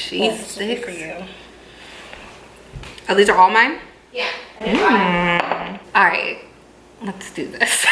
cheese sticks for you. Oh, these are all mine? Yeah. All right, let's do this.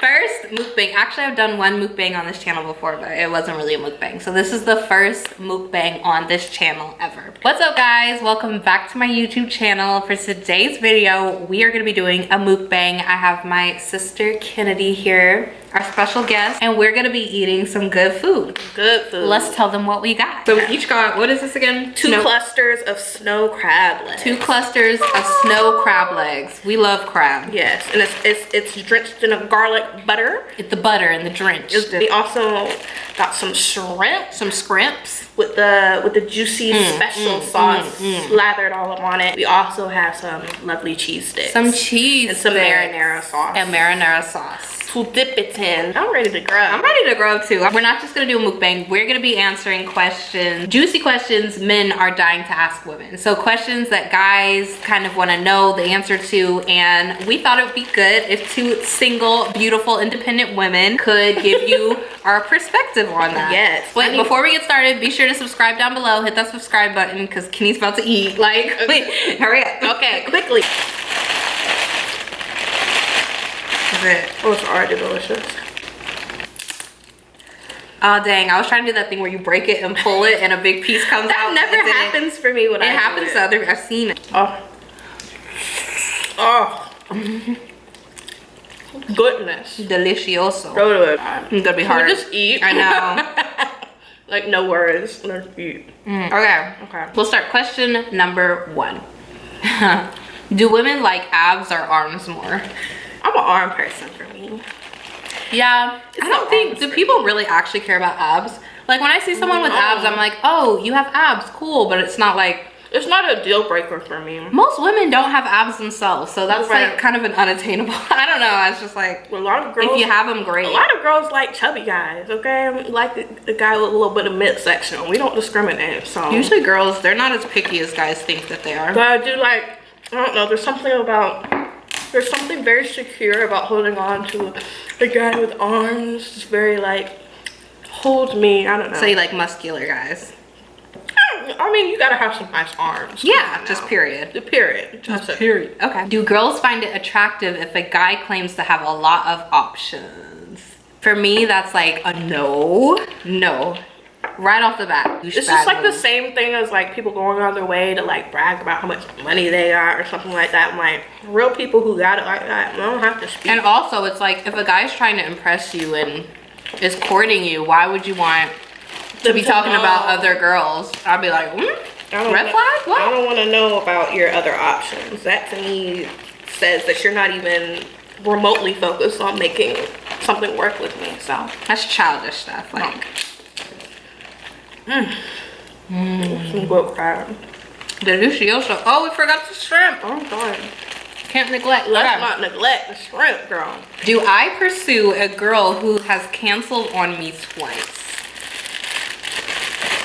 First mukbang. Actually, I've done one mukbang on this channel before, but it wasn't really a mukbang. So this is the first mukbang on this channel ever. What's up, guys? Welcome back to my YouTube channel. For today's video, we are going to be doing a mukbang. I have my sister Kinggmaddie here, our special guest, and we're going to be eating some good food. Good food. Let's tell them what we got. So we each got, what is this again? Two clusters of snow crab legs. 2 clusters of snow crab legs. We love crab. Yes, and it's drenched in a garlic butter. It's the butter and the drench. We also got some shrimp. Some scrimps. With the juicy special sauce slathered all up on it. We also have some lovely cheese sticks. Some cheese and some sticks. marinara sauce. And marinara sauce. To dip it in. I'm ready to grub. I'm ready to grub too. We're not just gonna do a mukbang. We're gonna be answering questions, juicy questions men are dying to ask women. So questions that guys kind of want to know the answer to, and we thought it would be good if 2 single, beautiful, independent women could give you our perspective on that. Yes. Wait, before we get started, be sure to subscribe down below. Hit that subscribe button because Kenny's about to eat. Like, wait, hurry up. Okay, quickly. It. Oh, it's already delicious. Oh dang, I was trying to do that thing where you break it and pull it and a big piece comes out. That never happens for me when I do it. It happens to other, I've seen it. Oh. Oh. Goodness. Delicioso. Go to it. It's gonna be hard. Can we just eat? I know. Like, no worries. Let's eat. Okay. Okay. We'll start question number 1. Do women like abs or arms more? I'm an arm person for me. Yeah, I don't think, do people really actually care about abs? Like when I see someone with abs, I'm like, oh, you have abs, cool, but it's not like, it's not a deal breaker for me. Most women don't have abs themselves, so that's like kind of an unattainable. I don't know, it's just like, a lot of girls, if you have them, great. A lot of girls like chubby guys, okay? Like the guy with a little bit of midsection. We don't discriminate, so. Usually girls, they're not as picky as guys think that they are. But I do like, I don't know, there's something very secure about holding on to a guy with arms. It's very like, hold me, I don't know. So you like muscular guys? I mean, you gotta have some nice arms. Yeah, just period. The period. Just period. Okay. Do girls find it attractive if a guy claims to have a lot of options? For me, that's like a no. No. Right off the bat. It's just like the same thing as like people going on their way to like brag about how much money they got or something like that. I'm like, real people who got it like that, I don't have to speak. And also, it's like, if a guy's trying to impress you and is courting you, why would you want to be talking about other girls? I'd be like, red flag? What? I don't want to know about your other options. That to me says that you're not even remotely focused on making something work with me. So that's childish stuff. Like, some good crab. Delicioso. Oh, we forgot the shrimp. Oh, darn. Can't neglect. Let's not neglect the shrimp, girl. Do I pursue a girl who has canceled on me twice?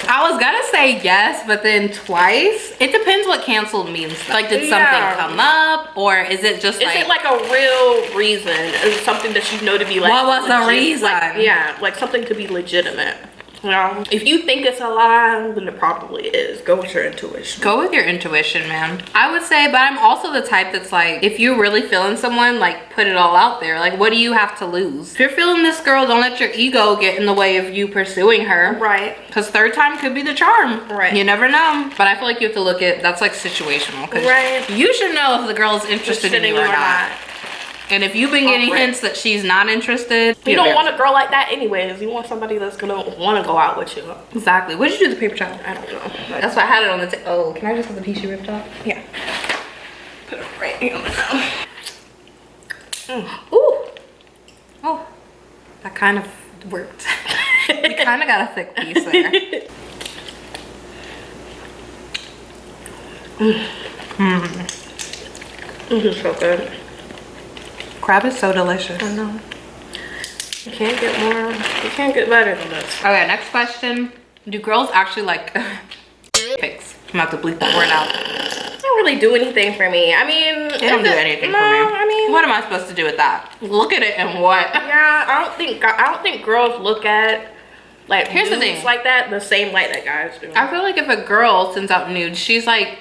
I was gonna say yes, but then twice. It depends what canceled means. Like, did something come up, or is it just like? Is it like a real reason? Is it something that you know to be like? What was the reason? Like, yeah, like something to be legitimate. You know, if you think it's a lie, then it probably is. Go with your intuition. Go with your intuition, man. I would say, but I'm also the type that's like, if you're really feeling someone, like, put it all out there. Like, what do you have to lose? If you're feeling this girl, don't let your ego get in the way of you pursuing her. Right. Because third time could be the charm. Right. You never know. But I feel like you have to look at, that's like situational. Right. You should know if the girl's interested in you or not. And if you've been getting hints that she's not interested, you don't want a girl like that anyways. You want somebody that's gonna want to go out with you. Exactly. What did you do with the paper towel? I don't know. That's why I had it on the table. Oh, can I just have the piece you ripped off? Yeah. Put it right here on the ground. Ooh. Oh, that kind of worked. We kind of got a thick piece there. This is so good. Crab is so delicious. I know. You can't get more, you can't get better than this. Okay, next question. Do girls actually like pics? I'm gonna have to bleep that word out. They don't really do anything for me. I mean, they don't do anything for me. I mean, what am I supposed to do with that? Look at it and what? Yeah, I don't think girls look at like Here's the nudes thing. like that the same light that guys do. I feel like if a girl sends out nudes, she's like,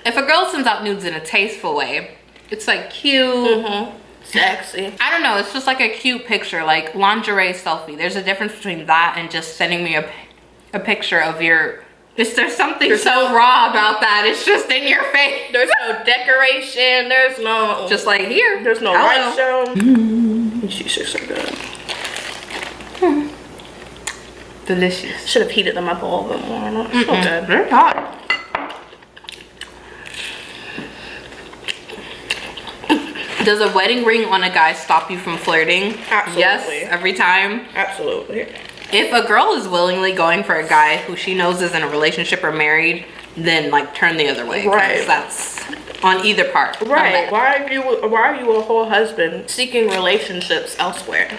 if a girl sends out nudes in a tasteful way, it's like cute. Sexy. I don't know, it's just like a cute picture, like lingerie selfie. There's a difference between that and just sending me a picture of your, there's something so raw about that. It's just in your face. There's no decoration. There's no, Just like here. there's no light show. These chicks are good. Delicious. Should have heated them up a little bit more. No, it's so good. They're hot. Does a wedding ring on a guy stop you from flirting? Absolutely. Yes, every time. Absolutely. If a girl is willingly going for a guy who she knows is in a relationship or married, then like turn the other way. 'Cause Right. that's on either part. Right. Why are you a whole husband seeking relationships elsewhere?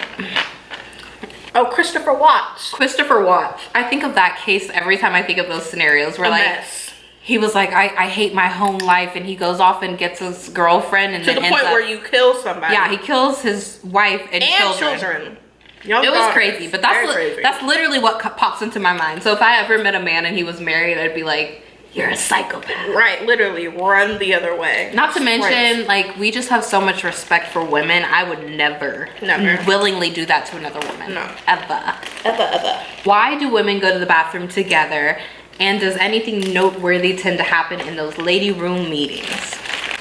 Oh, Christopher Watts. Christopher Watts. I think of that case every time I think of those scenarios where A like mess. he was like, I hate my home life, and he goes off and gets his girlfriend and To then the ends point up, where you kill somebody. yeah, he kills his wife and children. Young It was daughters. crazy, but Very crazy. that's literally what pops into my mind. So if I ever met a man and he was married, I'd be like, you're a psychopath. Right, literally run the other way. Not to mention, Right. like, we just have so much respect for women. I would never willingly do that to another woman. No. Ever. Why do women go to the bathroom together? And does anything noteworthy tend to happen in those lady room meetings?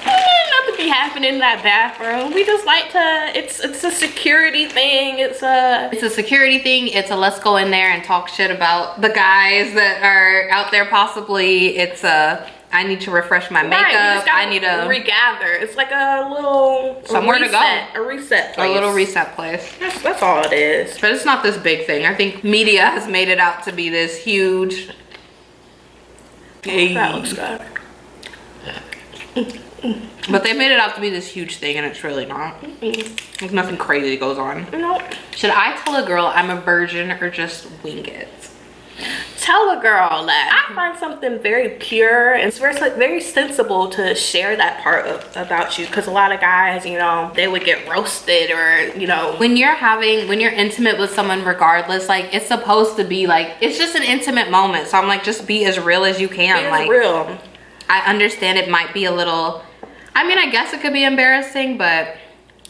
Nothing be happening in that bathroom. We just like to. It's a security thing. It's a security thing. It's a let's go in there and talk shit about the guys that are out there possibly. It's a I need to refresh my makeup. I need to regather. It's like a little somewhere to go. A reset place. A little reset place. That's all it is. But it's not this big thing. I think media has made it out to be this huge. That looks good. But they made it out to be this huge thing, and it's really not. There's nothing crazy goes on. Nope. Should I tell a girl I'm a virgin or just wing it? Tell a girl that I find something very pure and it's very sensible to share that part about you, because a lot of guys, you know, they would get roasted or, you know, when you're intimate with someone, regardless, like it's supposed to be like, it's just an intimate moment. So I'm like, just be as real as you can. be like real. I understand it might be a little, I mean, I guess it could be embarrassing, but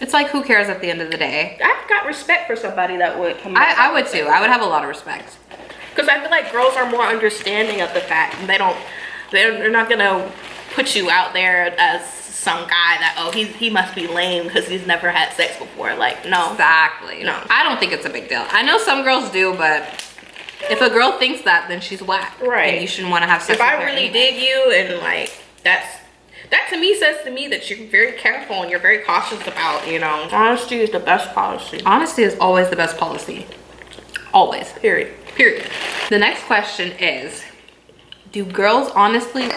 it's like, who cares at the end of the day? I've got respect for somebody that would come out. I would too. I would have a lot of respect. Because I feel like girls are more understanding of the fact, and they're not gonna put you out there as some guy that, oh, he must be lame because he's never had sex before. Like, no. Exactly. No. I don't think it's a big deal. I know some girls do, but if a girl thinks that, then she's whack. Right. And you shouldn't want to have sex If with I her really anyway. dig you, and like that to me says to me that you're very careful and you're very cautious about, you know. Honesty is the best policy. Honesty is always the best policy. Always. Period. Period. The next question is, do girls honestly...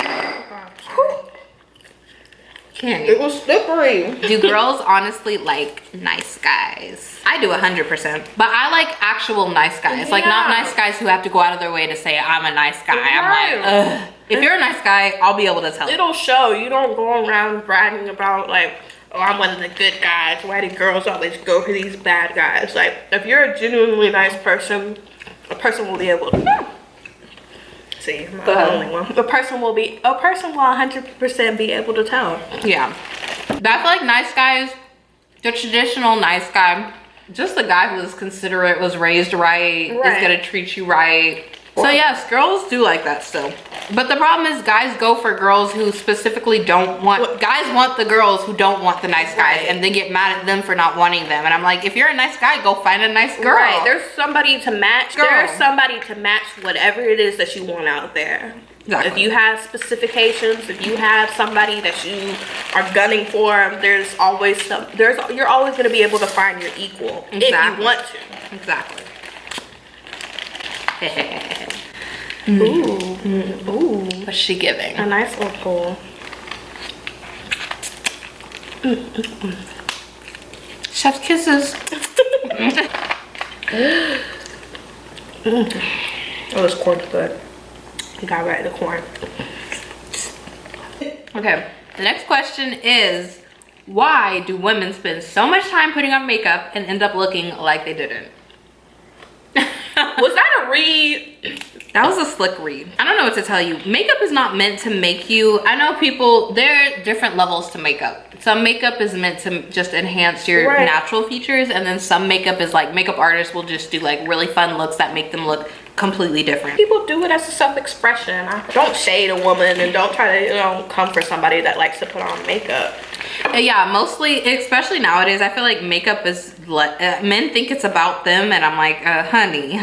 Candy. It was slippery. Do girls honestly like nice guys? I do 100%. But I like actual nice guys. Like not nice guys who have to go out of their way to say, I'm a nice guy. I'm like, ugh. If you're a nice guy, I'll be able to tell. It'll show. You don't go around bragging about like, oh, I'm one of the good guys. Why do girls always go for these bad guys? Like, if you're a genuinely nice person, a person will be able to. See, I'm not the only one. A person will 100% be able to tell. Yeah. But I feel like nice guys, the traditional nice guy, just the guy who was considerate, was raised right, is gonna treat you right. So yes, girls do like that still. But the problem is guys go for girls who specifically don't want, guys want the girls who don't want the nice guys and then get mad at them for not wanting them. And I'm like, if you're a nice guy, go find a nice girl. Right, there's somebody to match. There's somebody to match whatever it is that you want out there. Exactly. If you have specifications, if you have somebody that you are gunning for, there's always you're always going to be able to find your equal if you want to. Exactly. Ooh. What's she giving? A nice little pull. Chef's kisses. Oh, this corn's good. You got right the corn. Okay, the next question is, why do women spend so much time putting on makeup and end up looking like they didn't? Was that read. That was a slick read. I don't know what to tell you. Makeup is not meant to make you, I know people, there are different levels to makeup. Some makeup is meant to just enhance your natural features, and then some makeup is like, makeup artists will just do like really fun looks that make them look completely different. People do it as a self-expression. Don't shade a woman and don't try to, you know, come for somebody that likes to put on makeup. Yeah, mostly, especially nowadays, I feel like makeup is, men think it's about them, and I'm like, honey.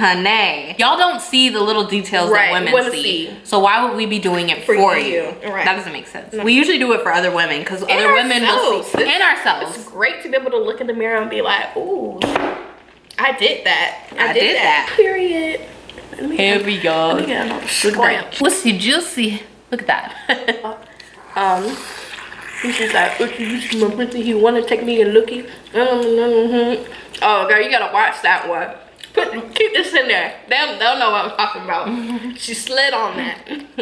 Y'all don't see the little details that women see. So why would we be doing it for you? Right. That doesn't make sense. No. We usually do it for other women, because other women will see, and ourselves. It's great to be able to look in the mirror and be like, ooh, I did that. I did that. Period. Here we go. Look at that. What's juicy? Look at that. She's like, you want to take me a lookie? Oh, girl, you gotta watch that one. Keep this in there. They'll know what I'm talking about. She slid on that.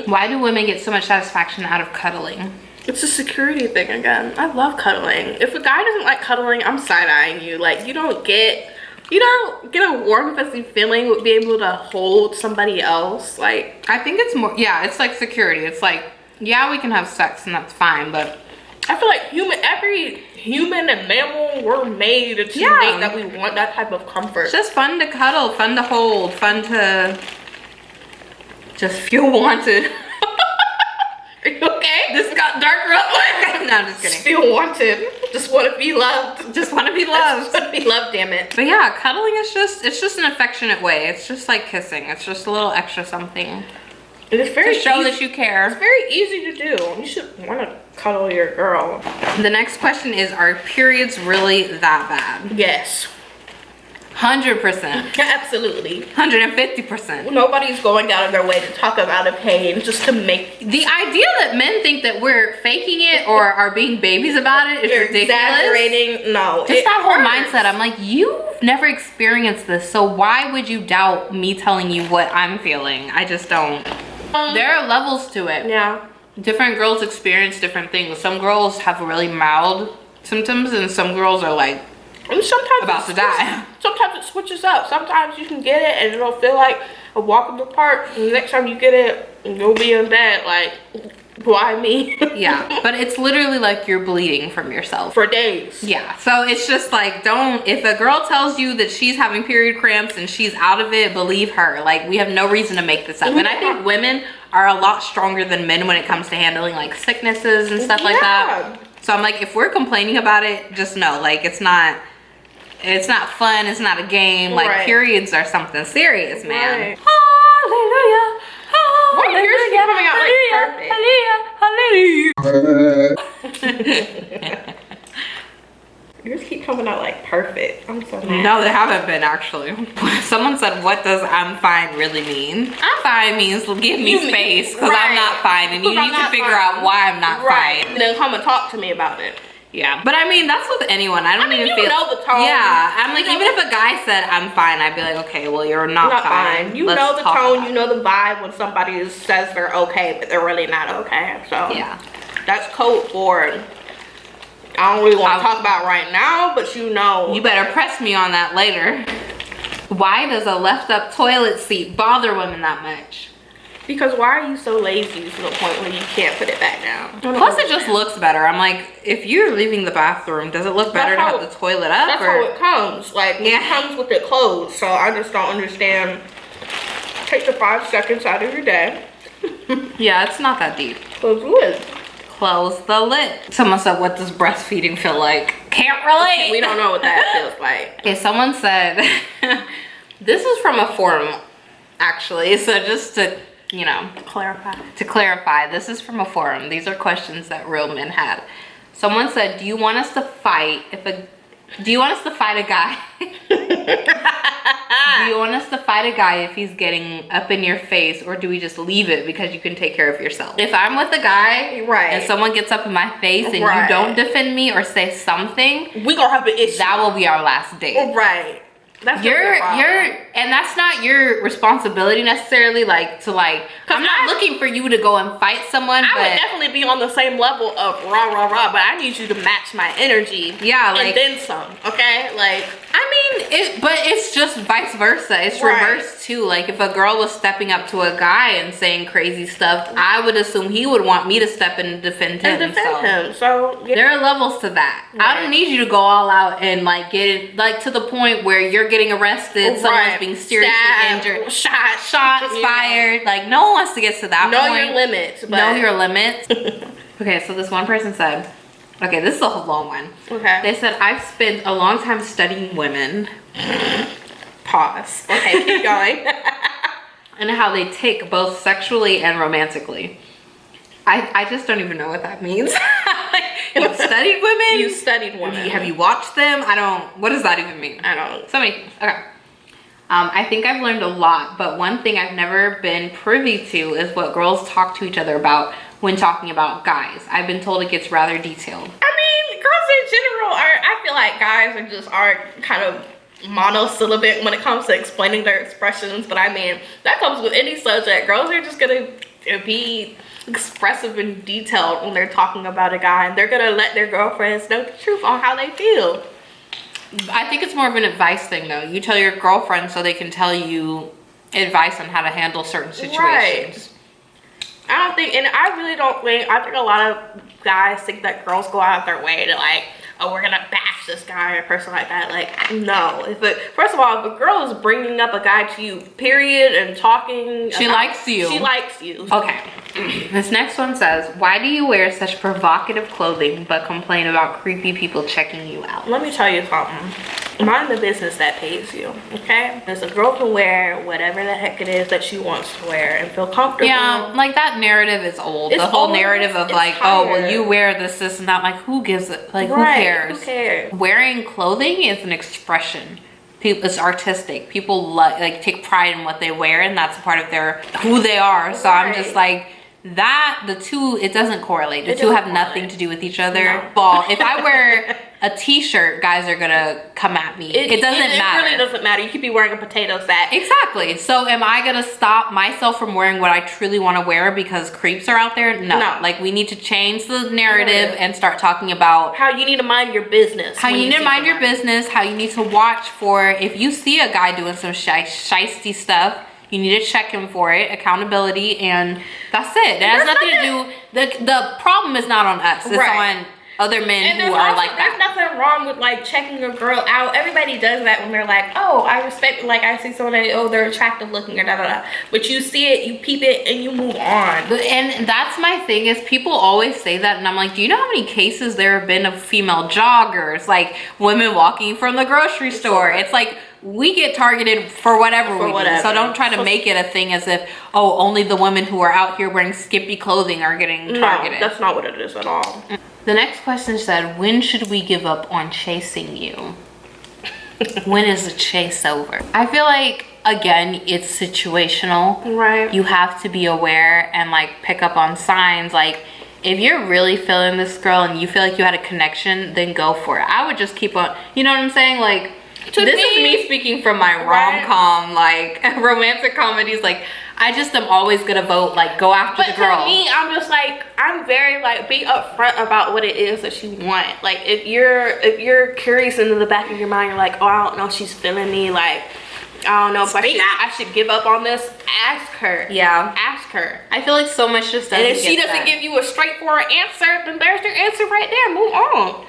Why do women get so much satisfaction out of cuddling? It's a security thing again. I love cuddling. If a guy doesn't like cuddling, I'm side-eyeing you. Like, you don't get a warm, fuzzy feeling with being able to hold somebody else. Like, I think it's more, yeah, it's like security. It's like, yeah, we can have sex and that's fine, but I feel like every human and mammal were made to make that we want that type of comfort. It's just fun to cuddle, fun to hold, fun to just feel wanted. Are you okay? This got dark real quick. No, I'm just kidding. Just feel wanted. Just want to be loved. Just want to be loved. Just want to be loved, damn it. But yeah, cuddling is it's just an affectionate way. It's just like kissing. It's just a little extra something. And it's very to show that you care. It's very easy to do. You should want to cuddle your girl. The next question is, are periods really that bad? Yes. 100%. Absolutely. 150%. Nobody's going out of their way to talk about a pain just to make... The idea that men think that we're faking it or are being babies about it is ridiculous. Exaggerating. No. Just that whole mindset. I'm like, you've never experienced this, so why would you doubt me telling you what I'm feeling? I just don't. There are levels to it. Yeah. Different girls experience different things. Some girls have really mild symptoms and some girls are like, and sometimes about to die. Sometimes it switches up. Sometimes you can get it and it'll feel like a walk in the park. And the next time you get it, you'll be in bed like, why me? Yeah, but it's literally like you're bleeding from yourself. For days. Yeah, so it's just like, if a girl tells you that she's having period cramps and she's out of it, believe her. Like, we have no reason to make this up. And I think women are a lot stronger than men when it comes to handling like sicknesses and stuff like that. So I'm like, if we're complaining about it, just know, like, it's not fun, it's not a game. Like, periods are something serious, man. Hallelujah. Why yours keep coming out like perfect? Yours keep coming out like perfect. I'm so mad. No, they haven't been actually. Someone said, what does I'm fine really mean? I'm fine means give me space because I'm not fine and you need to figure out why I'm not fine. And then come and talk to me about it. Yeah, but I mean, that's with anyone. I don't even feel. You know the tone. Yeah, I'm like, even if a guy said I'm fine, I'd be like, okay, well, you're not fine. You know the tone, you know the vibe when somebody says they're okay, but they're really not okay. So yeah, that's code for it. I don't really want to talk about it right now, but you know. You better press me on that later. Why does a left up toilet seat bother women that much? Because why are you so lazy to the point where you can't put it back down? Plus it just looks better. I'm like, if you're leaving the bathroom, does it look better to have the toilet up? That's how it comes. Like, it comes with it closed. So I just don't understand. Take the 5 seconds out of your day. Yeah, it's not that deep. Close the lid. Close the lid. Someone said, what does breastfeeding feel like? Can't relate. We don't know what that feels like. Okay, someone said, this is from a forum, actually. So just to, you know, clarify, this is from a forum. These are questions that real men had. Someone said, do you want us to fight a guy? Do you want us to fight a guy if he's getting up in your face, or do we just leave it because you can take care of yourself? If I'm with a guy and someone gets up in my face and you don't defend me or say something, we gonna have an issue. That will be our last date. Right. That's and that's not your responsibility necessarily, I'm not looking for you to go and fight someone. I would definitely be on the same level of rah, but I need you to match my energy. Yeah, and then some, okay? Like, But it's just vice versa. It's reversed too. Like if a girl was stepping up to a guy and saying crazy stuff, I would assume he would want me to step in and defend him. So yeah. There are levels to that. Right. I don't need you to go all out and like get it like to the point where you're getting arrested, someone's being seriously injured, shots fired. Like no one wants to get to that point. Know your limits. Know your limits. Okay, so this one person said, okay, this is a long one. Okay. They said, I've spent a long time studying women. Pause. Okay, keep going. And how they tick both sexually and romantically. I just don't even know what that means. You've studied women? You studied women. Have you watched them? What does that even mean? I don't. So many things. Okay. I think I've learned a lot, but one thing I've never been privy to is what girls talk to each other about when talking about guys. I've been told it gets rather detailed. I mean, girls in general I feel like guys are kind of monosyllabic when it comes to explaining their expressions, but I mean, that comes with any subject. Girls are just gonna be expressive and detailed when they're talking about a guy, and they're gonna let their girlfriends know the truth on how they feel. I think it's more of an advice thing though. You tell your girlfriend so they can tell you advice on how to handle certain situations. Right. I don't think, and I really don't think, I think a lot of guys think that girls go out of their way to like, oh, we're gonna bash this guy or a person like that. Like, no. First of all, if a girl is bringing up a guy to you, period, and talking, she likes you. She likes you. Okay. This next one says, why do you wear such provocative clothing but complain about creepy people checking you out? Let me tell you something. Mind the business that pays you, okay? Because a girl can wear whatever the heck it is that she wants to wear and feel comfortable. Yeah, like that narrative is old. The whole narrative of like, oh, well, you wear this and that. Like, who gives it? Like, who cares? Who cares? Wearing clothing is an expression. It's artistic. People like take pride in what they wear, and that's a part of who they are. So I'm just like, the two, it doesn't correlate. The two have nothing to do with each other. No. Well, if I wear a t-shirt, guys are gonna come at me. It doesn't matter. It really doesn't matter. You could be wearing a potato sack. Exactly. So am I gonna stop myself from wearing what I truly want to wear because creeps are out there? No. Like, we need to change the narrative and start talking about how you need to mind your business. How you need to mind your business. How you need to watch for, if you see a guy doing some shiesty stuff, you need to check him for it, accountability, and that's it. It has nothing to do, the problem is not on us, it's on other men who are like that. There's nothing wrong with like checking a girl out. Everybody does that when they're like, oh, I respect, like I see someone that, oh, they're attractive looking or da da da. But you see it, you peep it, and you move on. And that's my thing, is people always say that, and I'm like, do you know how many cases there have been of female joggers, like women walking from the grocery store? It's like, we get targeted for whatever we do. So don't try to make it a thing as if, oh, only the women who are out here wearing skimpy clothing are getting targeted. No, that's not what it is at all. The next question said, when should we give up on chasing you? When is the chase over? I feel like, again, it's situational. Right. You have to be aware and like pick up on signs. Like, if you're really feeling this girl and you feel like you had a connection, then go for it. I would just keep on, you know what I'm saying? Like, this is me speaking from my rom-com, like romantic comedies. Like, I just am always gonna vote like, go after the girl. But for me, I'm just like, I'm very like, be upfront about what it is that you want. Like, if you're curious into the back of your mind, you're like, oh, I don't know, she's feeling me. Like, I don't know if I should give up on this. Ask her. Yeah, ask her. I feel like so much just doesn't. And if she doesn't give you a straightforward answer, then there's your answer right there. Move on.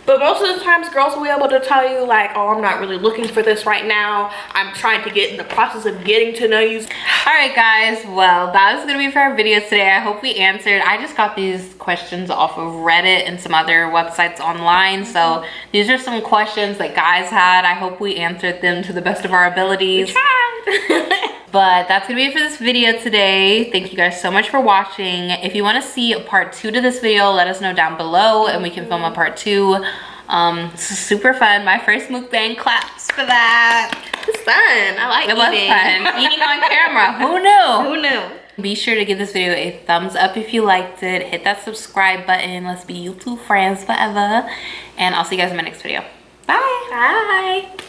But most of the times, girls will be able to tell you like, oh, I'm not really looking for this right now. I'm trying to get in the process of getting to know you. All right, guys. Well, that was going to be for our video today. I hope we answered. I just got these questions off of Reddit and some other websites online. So these are some questions that guys had. I hope we answered them to the best of our abilities. We tried. But that's gonna be it for this video today. Thank you guys so much for watching. If you want to see a part 2 to this video, let us know down below and we can film a part 2. It's super fun. My first mukbang, claps for that. It's fun. I like it. It was fun. Eating on camera. Who knew? Who knew? Be sure to give this video a thumbs up if you liked it. Hit that subscribe button. Let's be YouTube friends forever. And I'll see you guys in my next video. Bye. Bye.